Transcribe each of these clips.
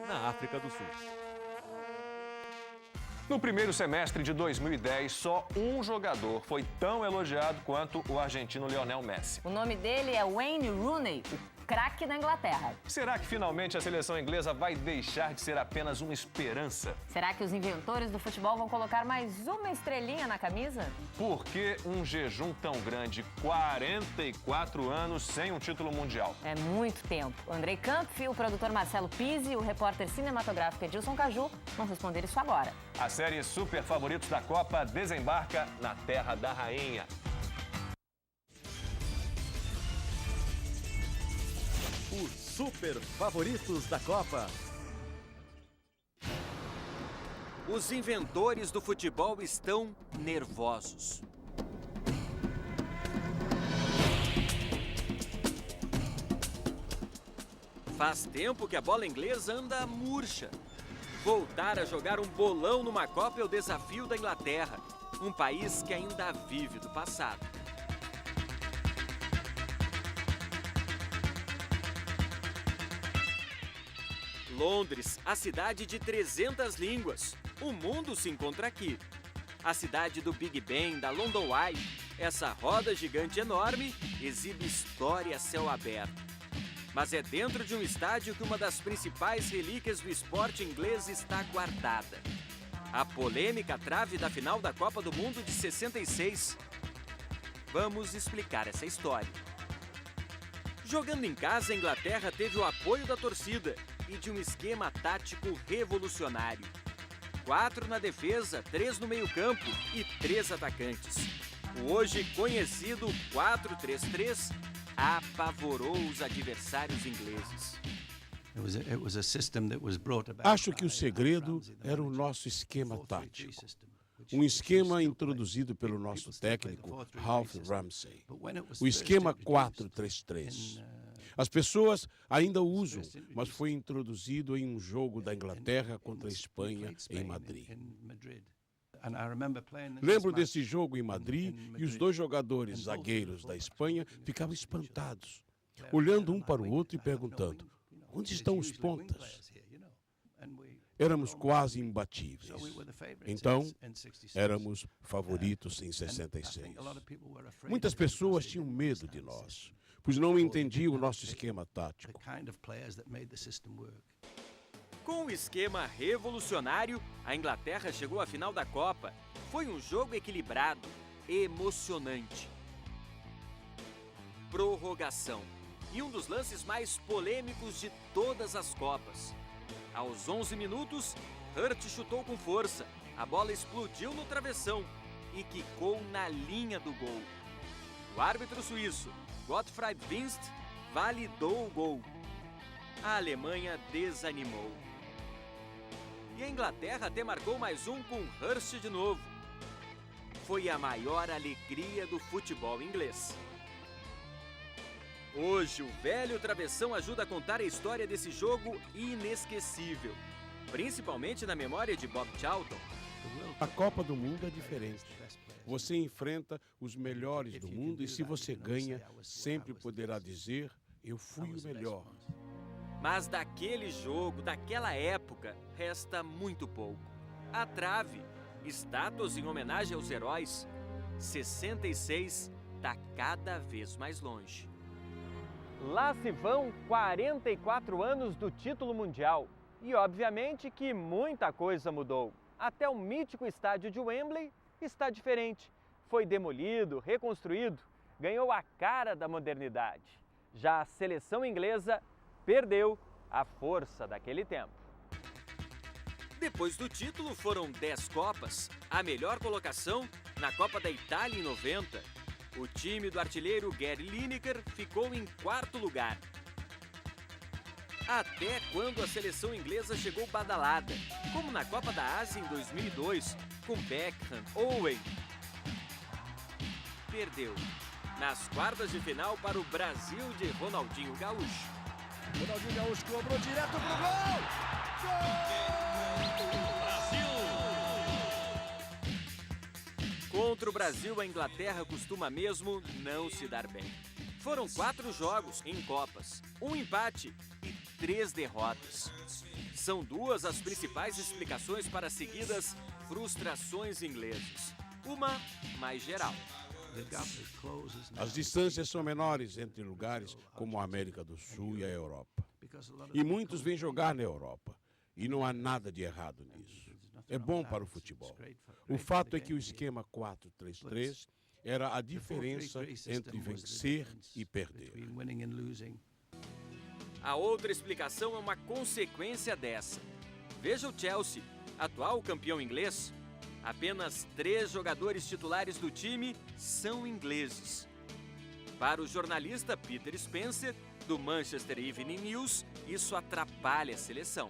na África do Sul. No primeiro semestre de 2010, só um jogador foi tão elogiado quanto o argentino Lionel Messi. O nome dele é Wayne Rooney, o craque da Inglaterra. Será que finalmente a seleção inglesa vai deixar de ser apenas uma esperança? Será que os inventores do futebol vão colocar mais uma estrelinha na camisa? Por que um jejum tão grande? 44 anos sem um título mundial. É muito tempo. O Andrei Kampf, o produtor Marcelo Pizzi e o repórter cinematográfico Edilson Caju vão responder isso agora. A série Super Favoritos da Copa desembarca na Terra da Rainha. Os Super Favoritos da Copa. Os inventores do futebol estão nervosos. Faz tempo que a bola inglesa anda murcha. Voltar a jogar um bolão numa Copa é o desafio da Inglaterra, um país que ainda vive do passado. Londres, a cidade de 300 línguas. O mundo se encontra aqui. A cidade do Big Ben, da London Eye. Essa roda gigante enorme exibe história a céu aberto. Mas é dentro de um estádio que uma das principais relíquias do esporte inglês está guardada. A polêmica trave da final da Copa do Mundo de 66. Vamos explicar essa história. Jogando em casa, a Inglaterra teve o apoio da torcida e de um esquema tático revolucionário. 4 na defesa, 3 no meio-campo e 3 atacantes. O hoje conhecido 4-3-3 apavorou os adversários ingleses. Acho que o segredo era o nosso esquema tático. Um esquema introduzido pelo nosso técnico, Ralph Ramsey. O esquema 4-3-3. As pessoas ainda o usam, mas foi introduzido em um jogo da Inglaterra contra a Espanha em Madrid. Lembro desse jogo em Madrid e os 2 jogadores zagueiros da Espanha ficavam espantados, olhando um para o outro e perguntando: onde estão os pontas? Éramos quase imbatíveis. Então, éramos favoritos em 66. Muitas pessoas tinham medo de nós, pois não entendiam o nosso esquema tático. Com o esquema revolucionário, a Inglaterra chegou à final da Copa. Foi um jogo equilibrado, emocionante. Prorrogação. E um dos lances mais polêmicos de todas as Copas. Aos 11 minutos, Hurt chutou com força. A bola explodiu no travessão e quicou na linha do gol. O árbitro suíço, Gottfried Winst, validou o gol. A Alemanha desanimou. E a Inglaterra até marcou mais um com Hurst de novo. Foi a maior alegria do futebol inglês. Hoje, o velho travessão ajuda a contar a história desse jogo inesquecível, principalmente na memória de Bob Charlton. A Copa do Mundo é diferente. Você enfrenta os melhores do mundo e se você ganha, sempre poderá dizer: eu fui o melhor. Mas daquele jogo, daquela época, resta muito pouco. A trave, estátuas em homenagem aos heróis, 66 está cada vez mais longe. Lá se vão 44 anos do título mundial. E obviamente que muita coisa mudou. Até o mítico estádio de Wembley está diferente. Foi demolido, reconstruído, ganhou a cara da modernidade. Já a seleção inglesa perdeu a força daquele tempo. Depois do título foram 10 Copas. A melhor colocação na Copa da Itália em 90. O time do artilheiro Gary Lineker ficou em 4º lugar. Até quando a seleção inglesa chegou badalada, como na Copa da Ásia em 2002, com Beckham, Owen. Perdeu nas quartas de final para o Brasil de Ronaldinho Gaúcho. Ronaldinho Gaúcho cobrou direto pro gol! Gol! Brasil! Contra o Brasil, a Inglaterra costuma mesmo não se dar bem. Foram 4 jogos em Copas, 1 empate e 3 derrotas. São duas as principais explicações para as seguidas frustrações inglesas. Uma mais geral. As distâncias são menores entre lugares como a América do Sul e a Europa. E muitos vêm jogar na Europa. E não há nada de errado nisso. É bom para o futebol. O fato é que o esquema 4-3-3 era a diferença entre vencer e perder. A outra explicação é uma consequência dessa. Veja o Chelsea, atual campeão inglês. Apenas 3 jogadores titulares do time são ingleses. Para o jornalista Peter Spencer, do Manchester Evening News, isso atrapalha a seleção.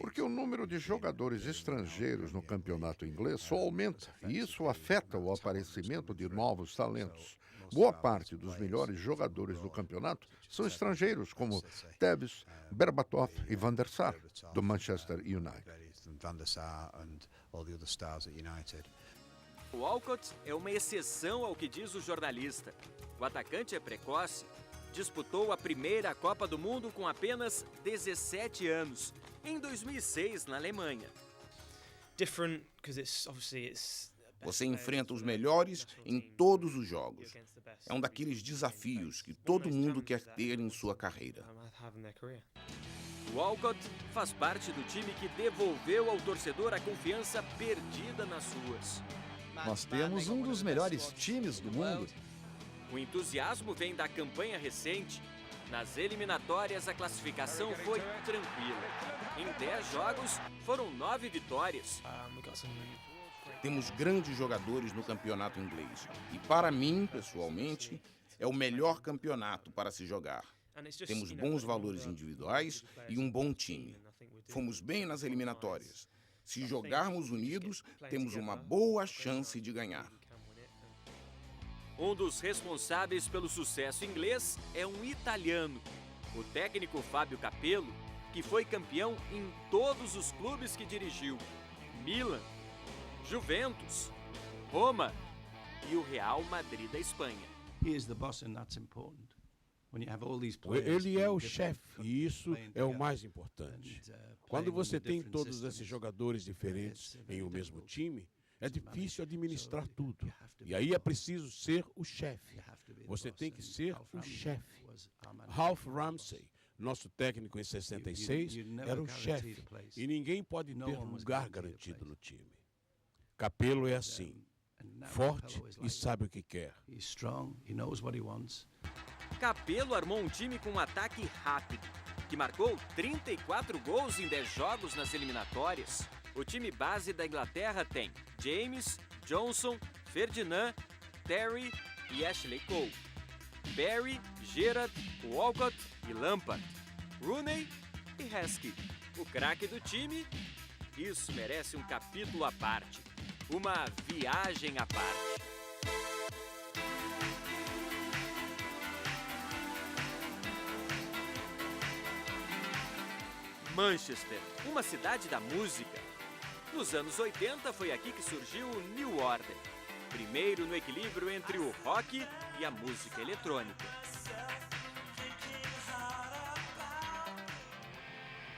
Porque o número de jogadores estrangeiros no campeonato inglês só aumenta, e isso afeta o aparecimento de novos talentos. Boa parte dos melhores jogadores do campeonato são estrangeiros, como Tevez, Berbatov e Van der Sar, do Manchester United. O Walcott é uma exceção ao que diz o jornalista. O atacante é precoce, disputou a primeira Copa do Mundo com apenas 17 anos, em 2006, na Alemanha. Você enfrenta os melhores em todos os jogos. É um daqueles desafios que todo mundo quer ter em sua carreira. Walcott faz parte do time que devolveu ao torcedor a confiança perdida nas ruas. Nós temos um dos melhores times do mundo. O entusiasmo vem da campanha recente. Nas eliminatórias, a classificação foi tranquila. Em 10 jogos, foram 9 vitórias. Temos grandes jogadores no campeonato inglês. E para mim, pessoalmente, é o melhor campeonato para se jogar. Temos bons valores individuais e um bom time. Fomos bem nas eliminatórias. Se jogarmos unidos, temos uma boa chance de ganhar. Um dos responsáveis pelo sucesso inglês é um italiano, o técnico Fábio Capello, que foi campeão em todos os clubes que dirigiu: Milan, Juventus, Roma e o Real Madrid da Espanha. Ele é o chefe, e isso é o mais importante. Quando você tem todos esses jogadores diferentes em um mesmo time, é difícil administrar tudo. E aí é preciso ser o chefe. Você tem que ser o chefe. Ralph Ramsey, nosso técnico em 66, era o chefe. E ninguém pode ter lugar garantido no time. Capello é assim, forte e sabe o que quer. Capello armou um time com um ataque rápido, que marcou 34 gols em 10 jogos nas eliminatórias. O time base da Inglaterra tem James, Johnson, Ferdinand, Terry e Ashley Cole, Barry, Gerrard, Walcott e Lampard, Rooney e Heskey. O craque do time, isso merece um capítulo à parte, uma viagem à parte. Manchester, uma cidade da música. Nos anos 80 foi aqui que surgiu o New Order, primeiro no equilíbrio entre o rock e a música eletrônica.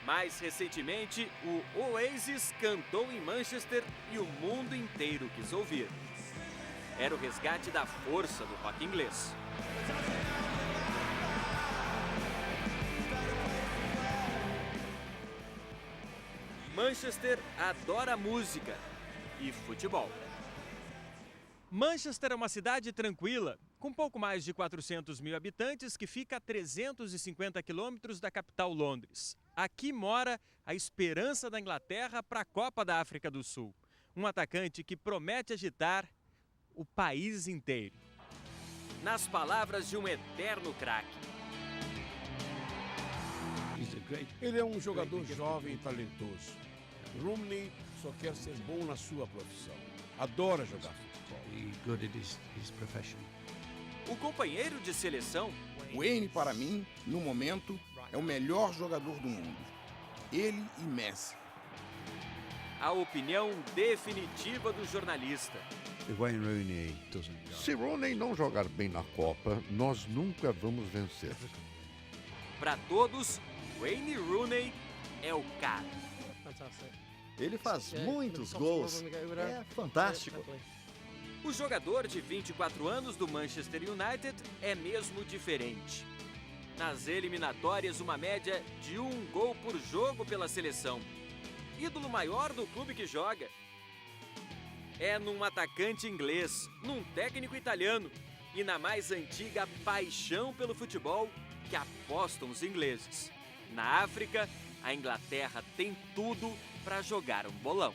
Mais recentemente, o Oasis cantou em Manchester e o mundo inteiro quis ouvir. Era o resgate da força do rock inglês. Manchester adora música e futebol. Manchester é uma cidade tranquila, com pouco mais de 400 mil habitantes, que fica a 350 quilômetros da capital Londres. Aqui mora a esperança da Inglaterra para a Copa da África do Sul. Um atacante que promete agitar o país inteiro. Nas palavras de um eterno craque. Ele é um jogador jovem e talentoso. Rooney só quer ser bom na sua profissão. Adora jogar futebol. O companheiro de seleção, Wayne, para mim, no momento, é o melhor jogador do mundo. Ele e Messi. a opinião definitiva do jornalista. Se Rooney não jogar bem na Copa, nós nunca vamos vencer. Para todos, Wayne Rooney é o cara. Ele faz muitos gols. É fantástico. O jogador de 24 anos do Manchester United é mesmo diferente. Nas eliminatórias, uma média de 1 gol por jogo pela seleção. Ídolo maior do clube que joga. É num atacante inglês, num técnico italiano e na mais antiga paixão pelo futebol que apostam os ingleses. Na África, a Inglaterra tem tudo para jogar um bolão.